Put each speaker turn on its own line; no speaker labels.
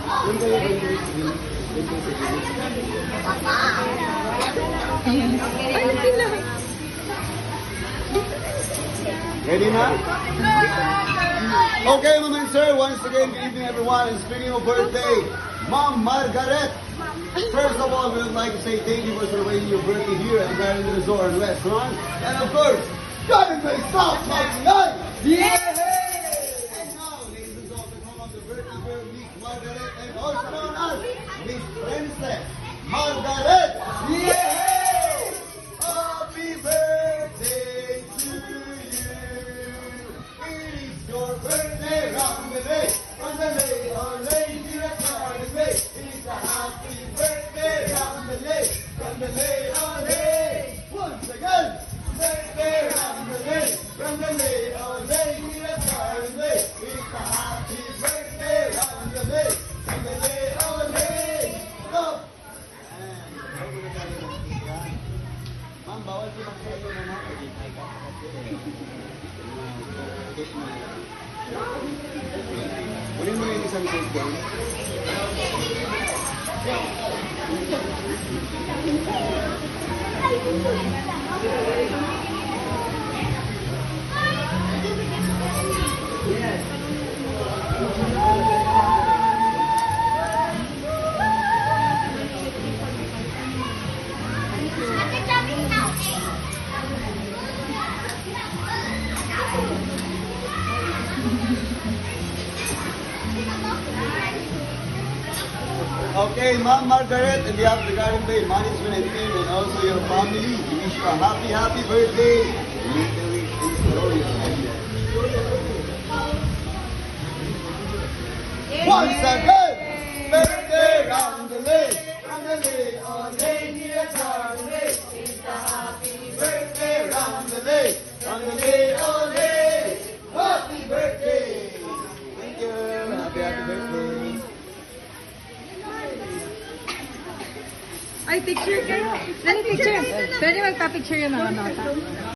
Doon kayo ba yung doon kayo sa gilid?
Ay, sila.
Ready na? Okay, Mama and Sir, once again, good evening everyone. And speaking of birthday, Mom Margaret. First of all, we would like to say thank you for celebrating your birthday here at Garden Resort and Restaurant. And of course, Garden Bay South 99! Yeah! And now, ladies and gentlemen, home of the birthday girl, Miss Margaret, and also known as Miss Princess Margaret! Yeah! Happy birthday to you! It is your birthday round the day, on the day, our lady at Garden Bay. It's a happy birthday round the day, from the day, our day. Once again, birthday round the day, from the day, our lady at Garden Bay. It's a happy birthday round the day, from the day, our day. Stop! Ma'am, bawal po magsayo na natin. Kunin mo yung isang cellphone. Okay, Ma'am Margaret, and behalf of the Garden Bay Management and team, and also your family, we wish you a happy birthday. Literally, it's glorious. Once again, birthday round the lake, on lady at Garden Bay. It's a happy birthday round the lake, on the lake, on lake. Happy birthday! Thank you. Happy birthday.
Ay, picture kayo. Ano picture? Pwede magpa-picture yung mga nota.